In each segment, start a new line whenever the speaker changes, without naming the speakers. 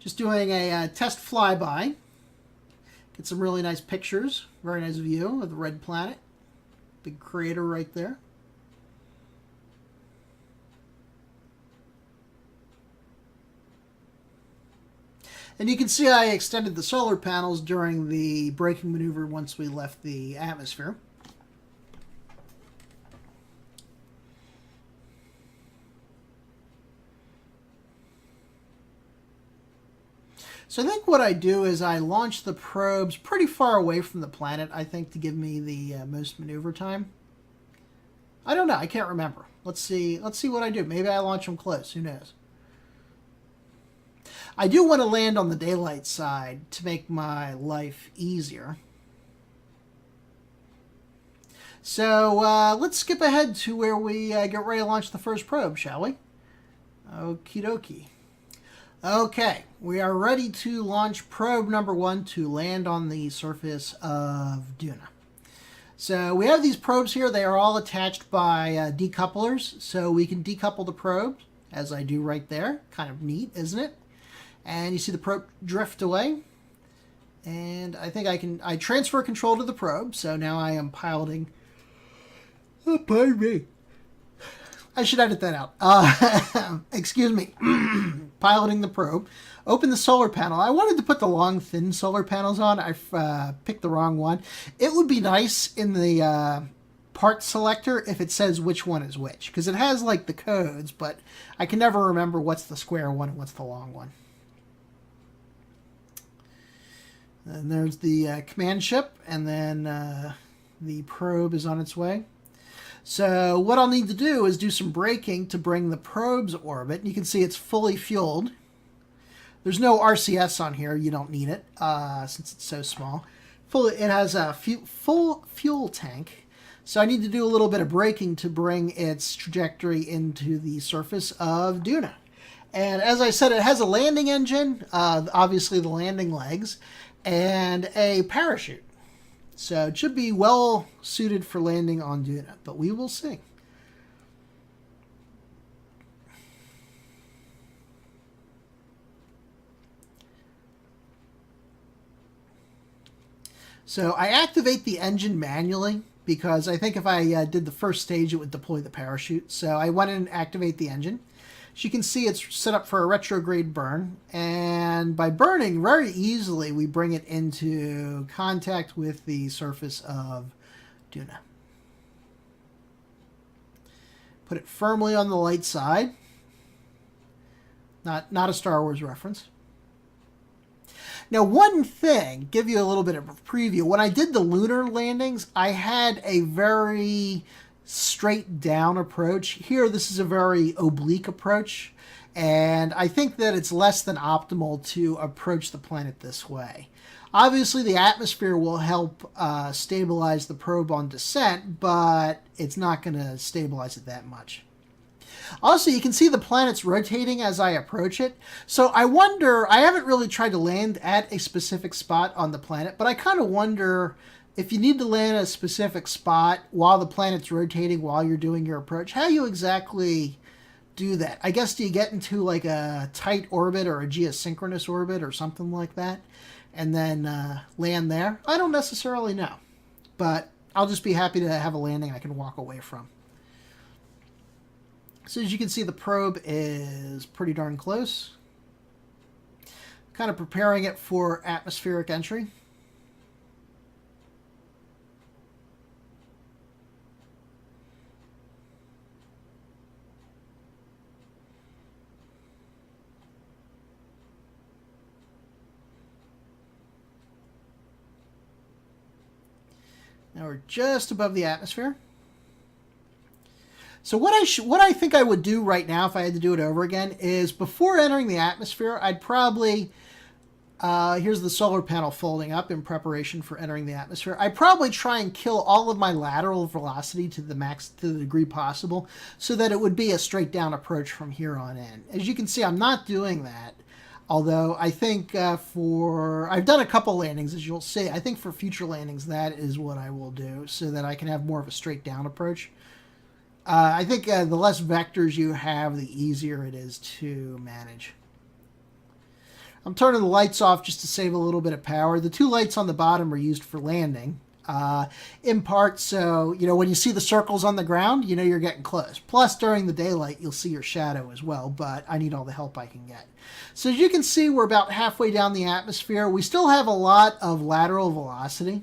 Just doing a test flyby. Get some really nice pictures. Very nice view of the red planet. Big crater right there. And you can see I extended the solar panels during the braking maneuver once we left the atmosphere. So I think what I do is I launch the probes pretty far away from the planet, I think, to give me the most maneuver time. I don't know. I can't remember. Let's see what I do. Maybe I launch them close. Who knows? I do want to land on the daylight side to make my life easier. So let's skip ahead to where we get ready to launch the first probe, shall we? Okie dokie. Okay, we are ready to launch probe number 1 to land on the surface of Duna. So we have these probes here. They are all attached by decouplers, so we can decouple the probe, as I do right there. Kind of neat, isn't it? And you see the probe drift away. And I think I transfer control to the probe, so now I am piloting. Oh, pardon me. I should edit that out. Excuse me. Piloting the probe. Open the solar panel. I wanted to put the long, thin solar panels on. I picked the wrong one. It would be nice in the part selector if it says which one is which, because it has like the codes, but I can never remember what's the square one and what's the long one. And there's the command ship, and then the probe is on its way. So what I'll need to do is do some braking to bring the probe's orbit. You can see it's fully fueled. There's no RCS on here. You don't need it since it's so small. It has a full fuel tank. So I need to do a little bit of braking to bring its trajectory into the surface of Duna. And as I said, it has a landing engine, obviously the landing legs, and a parachute. So it should be well suited for landing on Duna, but we will see. So I activate the engine manually because I think if I did the first stage, it would deploy the parachute. So I went in and activate the engine. As you can see, it's set up for a retrograde burn, and by burning very easily, we bring it into contact with the surface of Duna. Put it firmly on the light side. Not a Star Wars reference. Now, one thing, give you a little bit of a preview. When I did the lunar landings, I had a very straight down approach. Here, this is a very oblique approach, and I think that it's less than optimal to approach the planet this way. Obviously, the atmosphere will help stabilize the probe on descent, but it's not going to stabilize it that much. Also, you can see the planet's rotating as I approach it. So I wonder, I haven't really tried to land at a specific spot on the planet, but I kind of wonder if you need to land at a specific spot while the planet's rotating while you're doing your approach, how you exactly do that. I guess do you get into like a tight orbit or a geosynchronous orbit or something like that and then land there? I don't necessarily know, but I'll just be happy to have a landing I can walk away from. So as you can see, the probe is pretty darn close. Kind of preparing it for atmospheric entry. Now we're just above the atmosphere. So what I think I would do right now if I had to do it over again is before entering the atmosphere, I'd probably, here's the solar panel folding up in preparation for entering the atmosphere. I'd probably try and kill all of my lateral velocity to the max, to the degree possible, so that it would be a straight down approach from here on in. As you can see, I'm not doing that. Although I think I've done a couple landings, as you'll see. I think for future landings, that is what I will do so that I can have more of a straight down approach. I think the less vectors you have, the easier it is to manage. I'm turning the lights off just to save a little bit of power. The two lights on the bottom are used for landing. In part, so, when you see the circles on the ground, you're getting close. Plus, during the daylight, you'll see your shadow as well, but I need all the help I can get. So as you can see, we're about halfway down the atmosphere. We still have a lot of lateral velocity,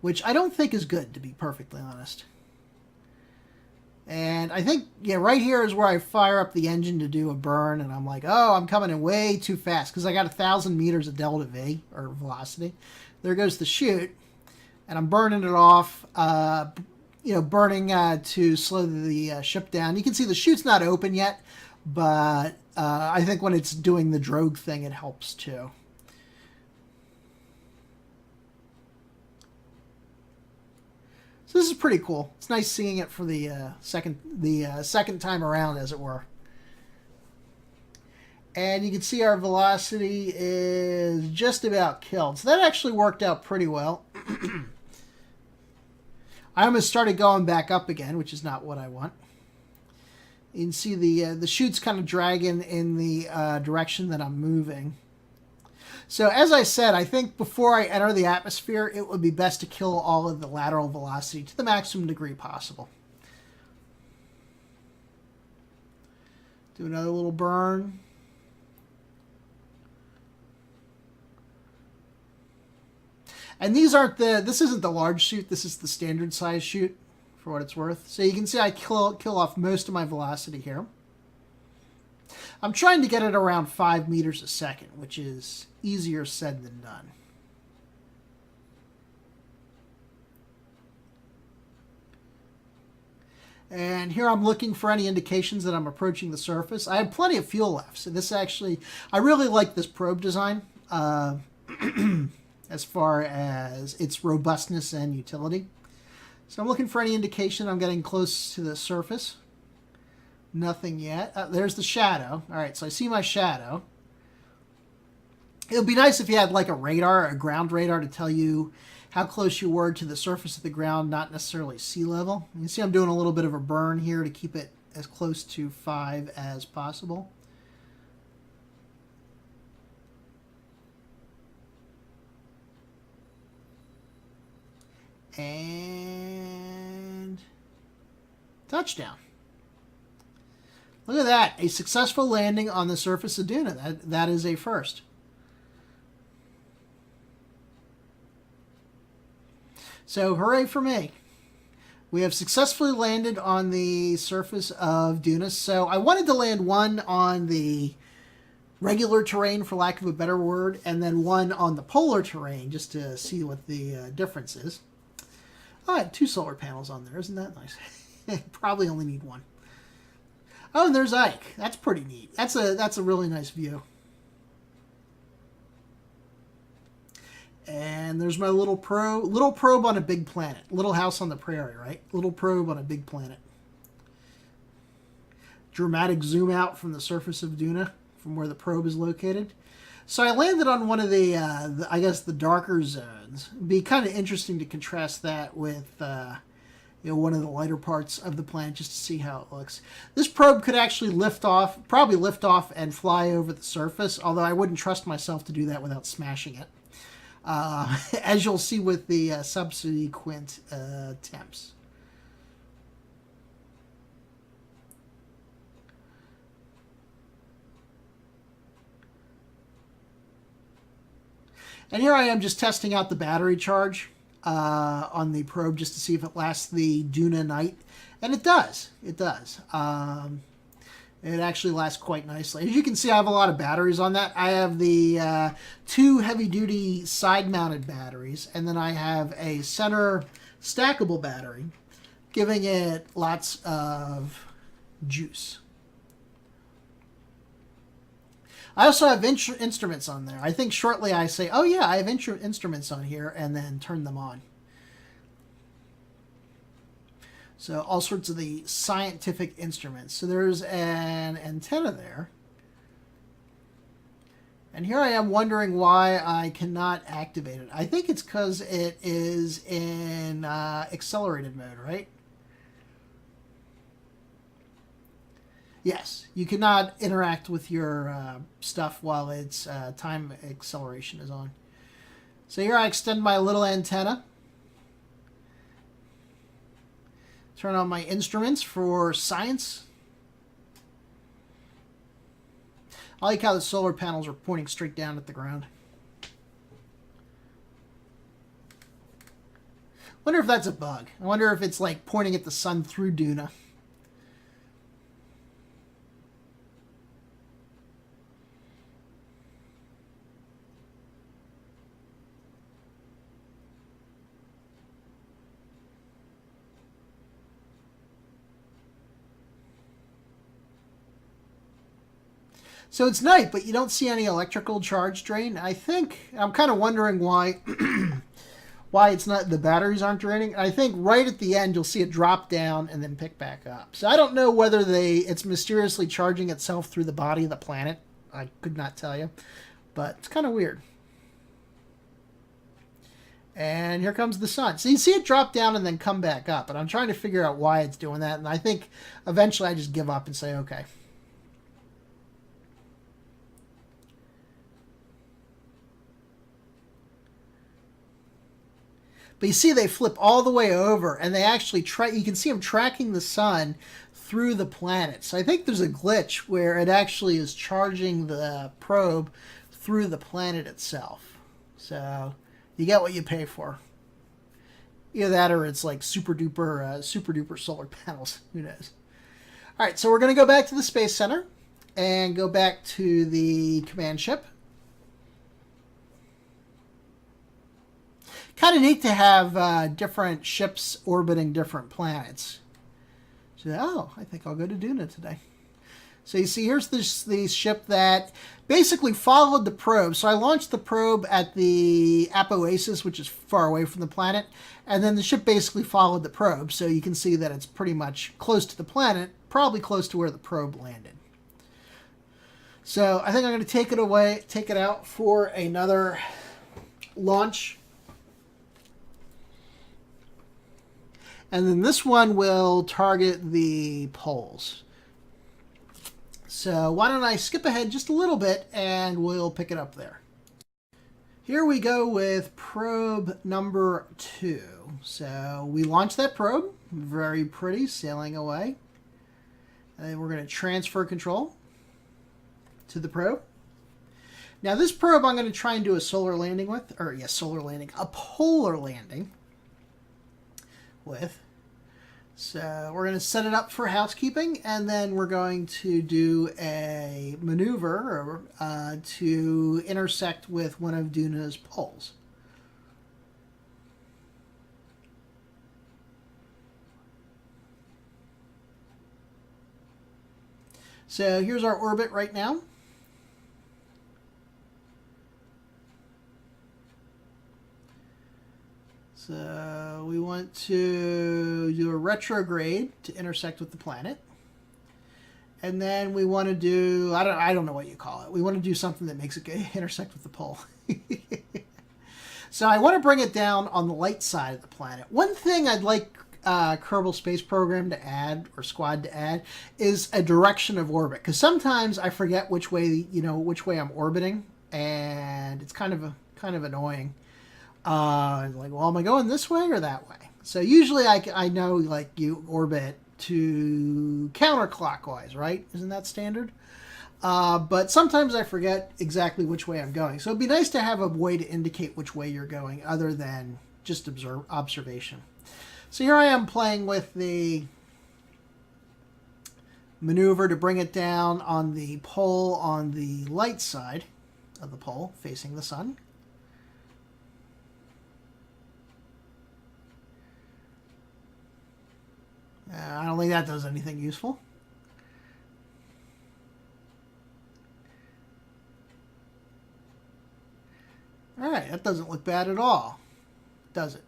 which I don't think is good, to be perfectly honest. And I think, right here is where I fire up the engine to do a burn, and I'm like, oh, I'm coming in way too fast, because I got 1,000 meters of delta V, or velocity. There goes the chute, and I'm burning it off, burning to slow the ship down. You can see the chute's not open yet, but I think when it's doing the drogue thing, it helps too. So this is pretty cool. It's nice seeing it for the second time around, as it were. And you can see our velocity is just about killed. So that actually worked out pretty well. I almost started going back up again, which is not what I want. You can see the chute's kind of dragging in the direction that I'm moving. So as I said, I think before I enter the atmosphere, it would be best to kill all of the lateral velocity to the maximum degree possible. Do another little burn. And these aren't this isn't the large chute, this is the standard size chute, for what it's worth. So you can see I kill off most of my velocity here. I'm trying to get it around 5 meters a second, which is easier said than done. And here I'm looking for any indications that I'm approaching the surface. I have plenty of fuel left, so this actually, I really like this probe design as far as its robustness and utility. So I'm looking for any indication I'm getting close to the surface. Nothing yet. There's the shadow. All right, so I see my shadow. It would be nice if you had like a radar, a ground radar, to tell you how close you were to the surface of the ground, not necessarily sea level. You can see I'm doing a little bit of a burn here to keep it as close to 5 as possible. And touchdown. Look at that. A successful landing on the surface of Duna. That is a first. So hooray for me. We have successfully landed on the surface of Duna. So I wanted to land one on the regular terrain, for lack of a better word, and then one on the polar terrain, just to see what the difference is. Oh, I have 2 solar panels on there. Isn't that nice? Probably only need 1. Oh, and there's Ike. That's pretty neat. That's a really nice view. And there's my little probe on a big planet. Little house on the prairie, right? Little probe on a big planet. Dramatic zoom out from the surface of Duna, from where the probe is located. So I landed on one of the I guess the darker zones. It'd be kind of interesting to contrast that with one of the lighter parts of the planet, just to see how it looks. This probe could actually probably lift off and fly over the surface, although I wouldn't trust myself to do that without smashing it. As you'll see with the subsequent attempts. And here I am just testing out the battery charge on the probe, just to see if it lasts the Duna night. And it does. It does. It actually lasts quite nicely. As you can see, I have a lot of batteries on that. I have the 2 heavy-duty side-mounted batteries, and then I have a center stackable battery, giving it lots of juice. I also have instruments on there. I think shortly I say, oh yeah, I have instruments on here, and then turn them on. So all sorts of the scientific instruments. So there's an antenna there. And here I am wondering why I cannot activate it. I think it's because it is in accelerated mode, right? Yes, you cannot interact with your stuff while its time acceleration is on. So here I extend my little antenna. Turn on my instruments for science. I like how the solar panels are pointing straight down at the ground. Wonder if that's a bug. I wonder if it's like pointing at the sun through Duna. So it's night, but you don't see any electrical charge drain. I think I'm kind of wondering why why it's not the batteries aren't draining. I think right at the end you'll see it drop down and then pick back up. So I don't know whether it's mysteriously charging itself through the body of the planet. I could not tell you, but it's kind of weird. And here comes the sun. So you see it drop down and then come back up, but I'm trying to figure out why it's doing that. And I think eventually I just give up and say, okay. But you see they flip all the way over, and they actually you can see them tracking the sun through the planet. So I think there's a glitch where it actually is charging the probe through the planet itself. So you get what you pay for. Either that or it's like super duper solar panels. Who knows? All right, so we're going to go back to the Space Center and go back to the command ship. Kind of neat to have different ships orbiting different planets. So, I think I'll go to Duna today. So you see, here's the ship that basically followed the probe. So I launched the probe at the Apoasis, which is far away from the planet, and then the ship basically followed the probe. So you can see that it's pretty much close to the planet, probably close to where the probe landed. So I think I'm going to take it out for another launch. And then this one will target the poles. So why don't I skip ahead just a little bit and we'll pick it up there. Here we go with probe number 2. So we launched that probe. Very pretty, sailing away. And then we're going to transfer control to the probe. Now this probe I'm going to try and do a solar landing with. Or yes, solar landing. A polar landing with. So we're going to set it up for housekeeping, and then we're going to do a maneuver to intersect with one of Duna's poles. So here's our orbit right now. So we want to do a retrograde to intersect with the planet. And then we want to do, I don't know what you call it. We want to do something that makes it intersect with the pole. So I want to bring it down on the light side of the planet. One thing I'd like Kerbal Space Program to add, or Squad to add, is a direction of orbit. Because sometimes I forget which way I'm orbiting, and it's kind of annoying. Like, well, am I going this way or that way? So usually I know, like, you orbit to counterclockwise, right? Isn't that standard? But sometimes I forget exactly which way I'm going. So it'd be nice to have a way to indicate which way you're going other than just observation. So here I am playing with the maneuver to bring it down on the pole on the light side of the pole facing the sun. I don't think that does anything useful. All right, that doesn't look bad at all, does it?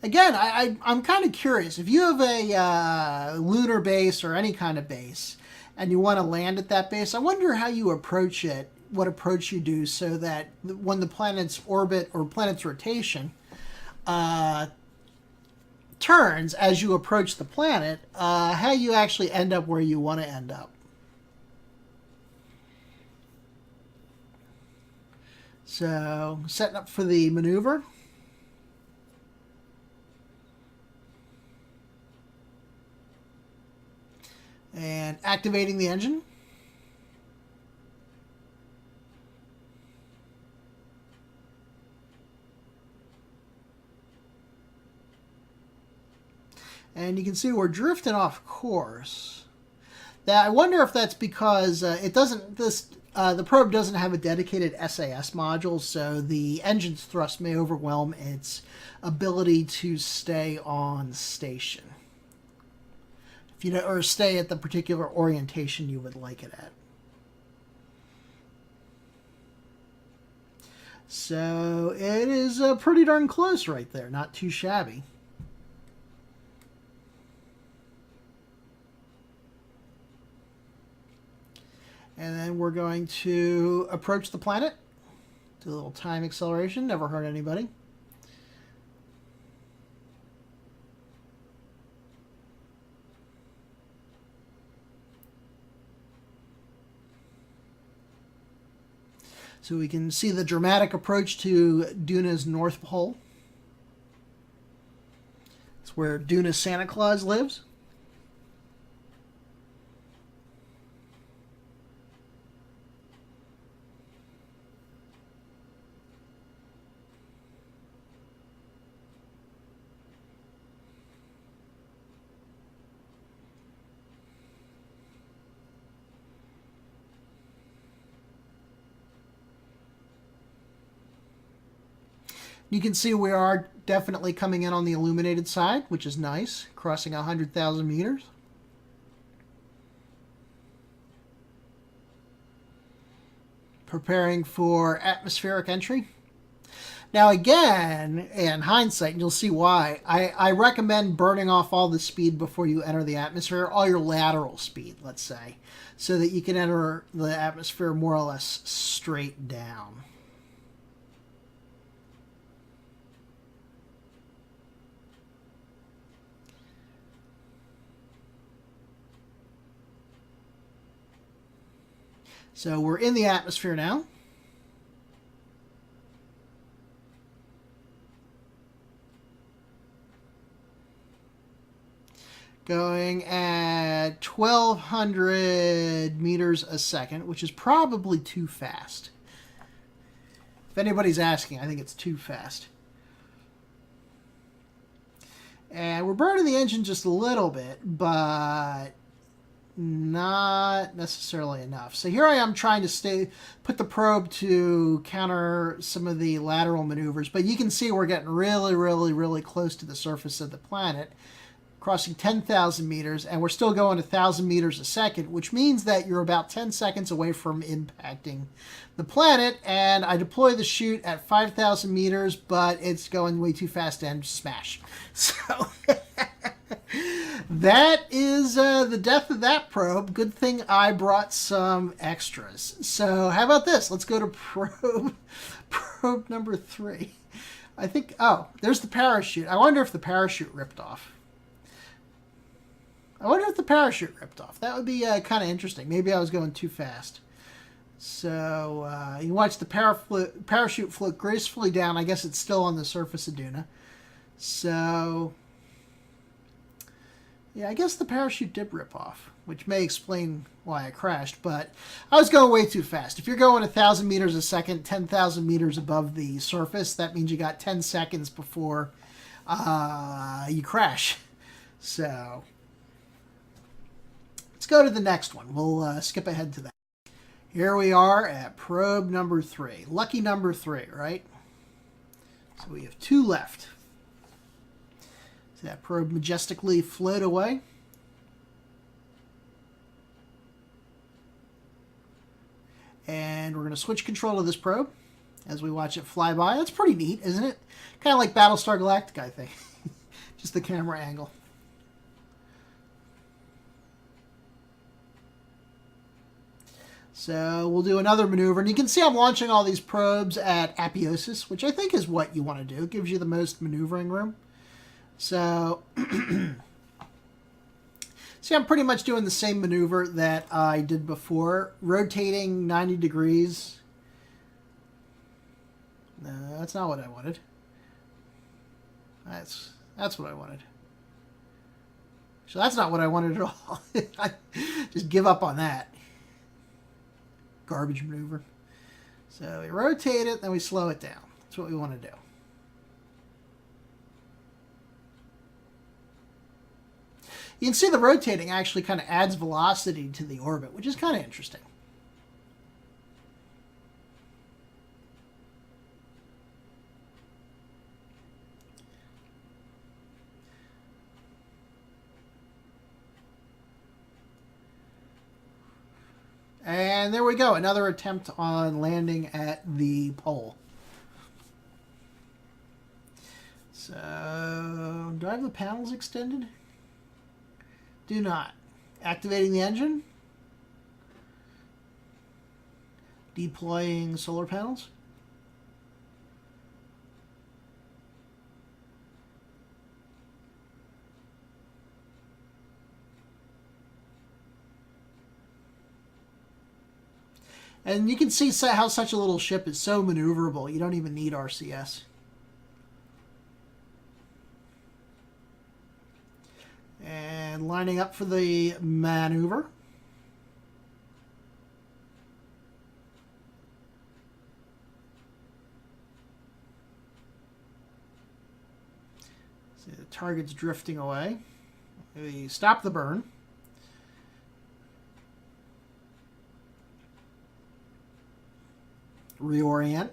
Again, I'm kind of curious. If you have a lunar base or any kind of base, and you want to land at that base, I wonder how you approach it, what approach you do, so that when the planet's orbit or planet's rotation turns as you approach the planet, how you actually end up where you want to end up. So, setting up for the maneuver. And activating the engine. And you can see we're drifting off course. Now, I wonder if that's because the probe doesn't have a dedicated SAS module, so the engine's thrust may overwhelm its ability to stay on station. Or stay at the particular orientation you would like it at. So it is pretty darn close right there, not too shabby. And then we're going to approach the planet. Do a little time acceleration, never hurt anybody. So we can see the dramatic approach to Duna's North Pole. It's where Duna's Santa Claus lives. You can see we are definitely coming in on the illuminated side, which is nice, crossing 100,000 meters. Preparing for atmospheric entry. Now again, in hindsight, and you'll see why, I recommend burning off all the speed before you enter the atmosphere, all your lateral speed, let's say, so that you can enter the atmosphere more or less straight down. So we're in the atmosphere now. Going at 1,200 meters a second, which is probably too fast. If anybody's asking, I think it's too fast. And we're burning the engine just a little bit, but not necessarily enough. So here I am trying to put the probe to counter some of the lateral maneuvers, but you can see we're getting really, really, really close to the surface of the planet, crossing 10,000 meters, and we're still going 1,000 meters a second, which means that you're about 10 seconds away from impacting the planet. And I deploy the chute at 5,000 meters, but it's going way too fast and smash. So that is the death of that probe. Good thing I brought some extras. So how about this? Let's go to probe number 3. I think, oh, there's the parachute. I wonder if the parachute ripped off. That would be kind of interesting. Maybe I was going too fast. So you watch the parachute float gracefully down. I guess it's still on the surface of Duna. So yeah, I guess the parachute did rip off, which may explain why I crashed, but I was going way too fast. If you're going 1,000 meters a second, 10,000 meters above the surface, that means you got 10 seconds before you crash. So let's go to the next one. We'll skip ahead to that. Here we are at probe number 3. Lucky number 3, right? So we have 2 left. That probe majestically float away. And we're going to switch control of this probe as we watch it fly by. That's pretty neat, isn't it? Kind of like Battlestar Galactica, I think. Just the camera angle. So we'll do another maneuver. And you can see I'm launching all these probes at apoapsis, which I think is what you want to do. It gives you the most maneuvering room. So, see, I'm pretty much doing the same maneuver that I did before, rotating 90 degrees. No, that's not what I wanted. That's what I wanted. So that's not what I wanted at all. I just give up on that. Garbage maneuver. So we rotate it, then we slow it down. That's what we want to do. You can see the rotating actually kind of adds velocity to the orbit, which is kind of interesting. And there we go, another attempt on landing at the pole. So, do I have the panels extended? Do not. Activating the engine. Deploying solar panels. And you can see how such a little ship is so maneuverable. You don't even need RCS. And lining up for the maneuver. See, the target's drifting away. We stop the burn. Reorient.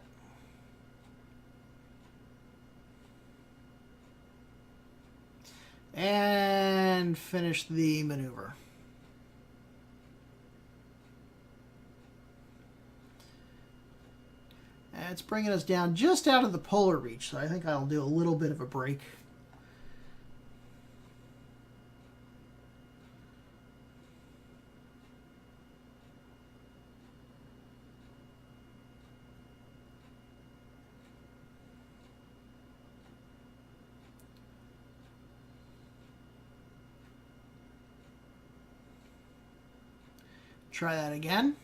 And finish the maneuver. And it's bringing us down just out of the polar reach, so I think I'll do a little bit of a break. Try that again.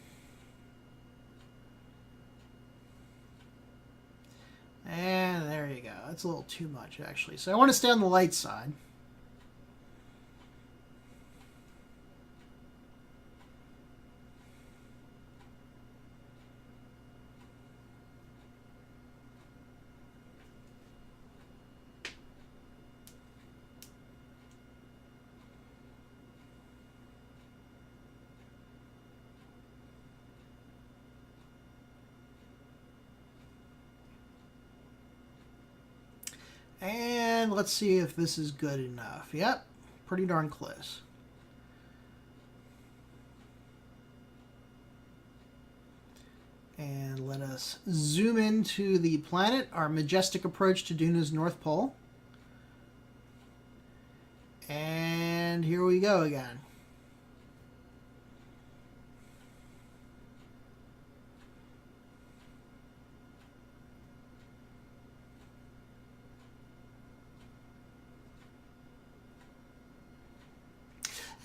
And there you go. That's a little too much, actually. So I want to stay on the light side. And let's see if this is good enough. Yep, pretty darn close. And let us zoom into the planet, our majestic approach to Duna's North Pole. And here we go again.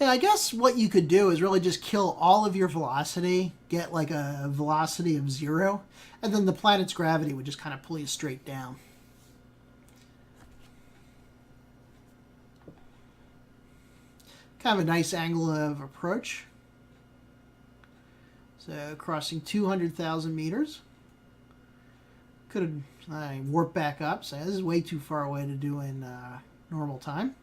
Yeah, I guess what you could do is really just kill all of your velocity, get like a velocity of 0, and then the planet's gravity would just kind of pull you straight down. Kind of a nice angle of approach. So crossing 200,000 meters. Could have warped back up, so this is way too far away to do in normal time.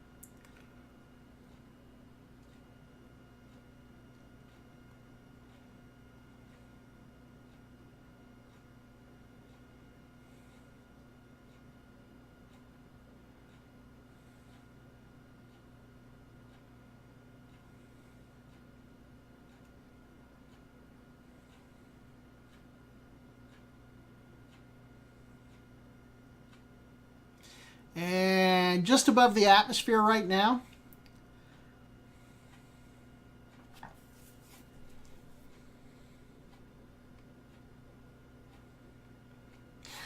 And just above the atmosphere right now.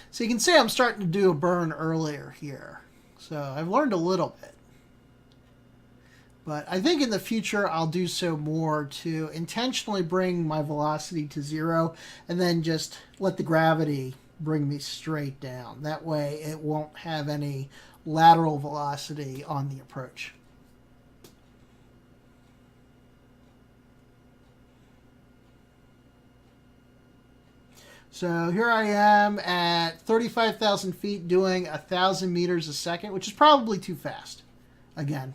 So you can see I'm starting to do a burn earlier here. So I've learned a little bit. But I think in the future I'll do so more to intentionally bring my velocity to 0 and then just let the gravity bring me straight down. That way it won't have any lateral velocity on the approach. So here I am at 35,000 feet doing 1,000 meters a second, which is probably too fast. Again.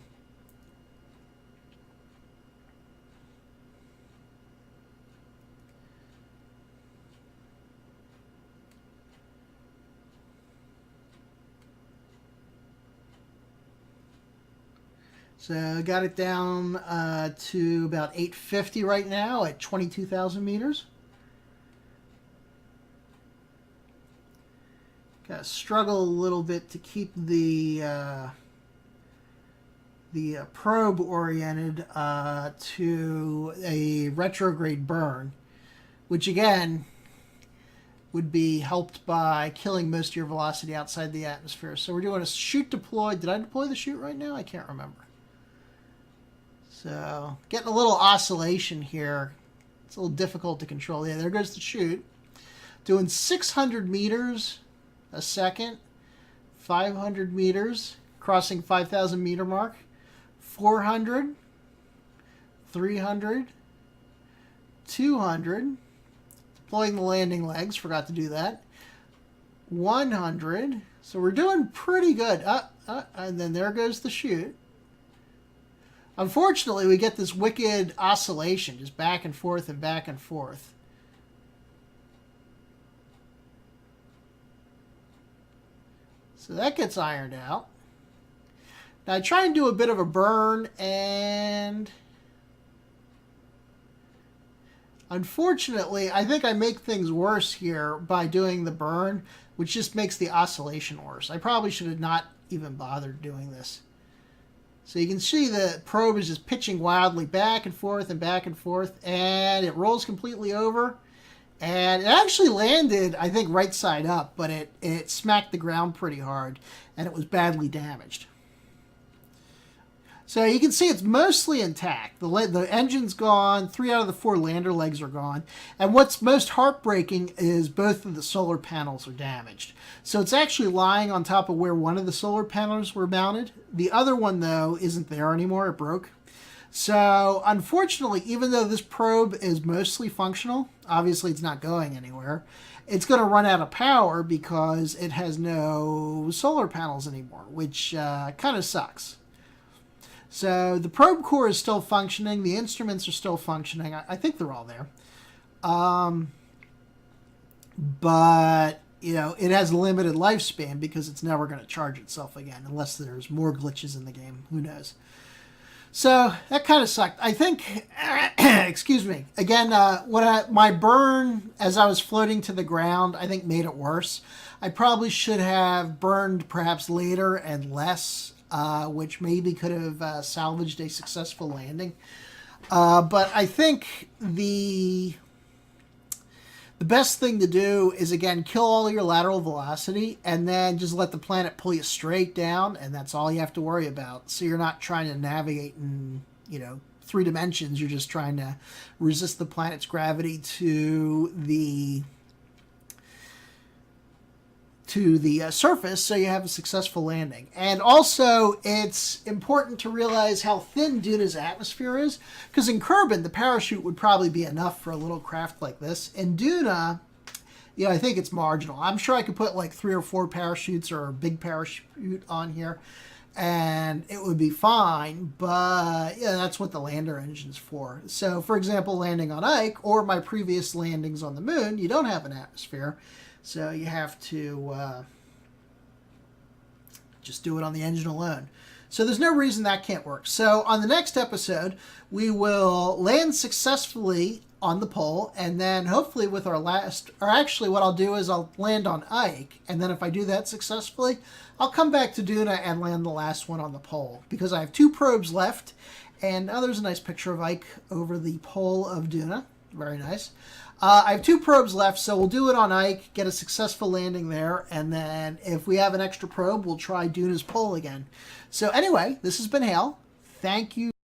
So I got it down to about 850 right now at 22,000 meters. Got to struggle a little bit to keep the probe oriented to a retrograde burn, which again would be helped by killing most of your velocity outside the atmosphere. So we're doing a chute deploy. Did I deploy the chute right now? I can't remember. So getting a little oscillation here. It's a little difficult to control. Yeah, there goes the chute. Doing 600 meters a second, 500 meters, crossing 5,000 meter mark, 400, 300, 200, deploying the landing legs, forgot to do that, 100, so we're doing pretty good, and then there goes the chute. Unfortunately, we get this wicked oscillation, just back and forth and back and forth. So that gets ironed out. Now I try and do a bit of a burn, and unfortunately, I think I make things worse here by doing the burn, which just makes the oscillation worse. I probably should have not even bothered doing this. So you can see the probe is just pitching wildly back and forth, and it rolls completely over. And it actually landed, I think, right side up, but it smacked the ground pretty hard, and it was badly damaged. So you can see it's mostly intact. The engine's gone, 3 out of the 4 lander legs are gone, and what's most heartbreaking is both of the solar panels are damaged. So it's actually lying on top of where one of the solar panels were mounted. The other one, though, isn't there anymore. It broke. So, unfortunately, even though this probe is mostly functional, obviously it's not going anywhere, it's going to run out of power because it has no solar panels anymore, which kind of sucks. So, the probe core is still functioning, the instruments are still functioning, I think they're all there. But, you know, it has a limited lifespan because it's never going to charge itself again, unless there's more glitches in the game, who knows. So that kind of sucked. I think, excuse me, again, my burn as I was floating to the ground, I think made it worse. I probably should have burned perhaps later and less, which maybe could have salvaged a successful landing. But I think the best thing to do is, again, kill all your lateral velocity and then just let the planet pull you straight down, and that's all you have to worry about. So you're not trying to navigate in, 3 dimensions. You're just trying to resist the planet's gravity to the surface, so you have a successful landing. And also, it's important to realize how thin Duna's atmosphere is, because in Kerbin, the parachute would probably be enough for a little craft like this. In Duna, I think it's marginal. I'm sure I could put like 3 or 4 parachutes or a big parachute on here, and it would be fine, but that's what the lander engine's for. So, for example, landing on Ike, or my previous landings on the moon, you don't have an atmosphere. So you have to just do it on the engine alone. So there's no reason that can't work. So on the next episode, we will land successfully on the pole, and then hopefully with our last, or actually what I'll do is I'll land on Ike, and then if I do that successfully, I'll come back to Duna and land the last one on the pole, because I have 2 probes left, and there's a nice picture of Ike over the pole of Duna. Very nice. I have 2 probes left, so we'll do it on Ike, get a successful landing there, and then if we have an extra probe, we'll try Duna's pole again. So anyway, this has been Hale. Thank you.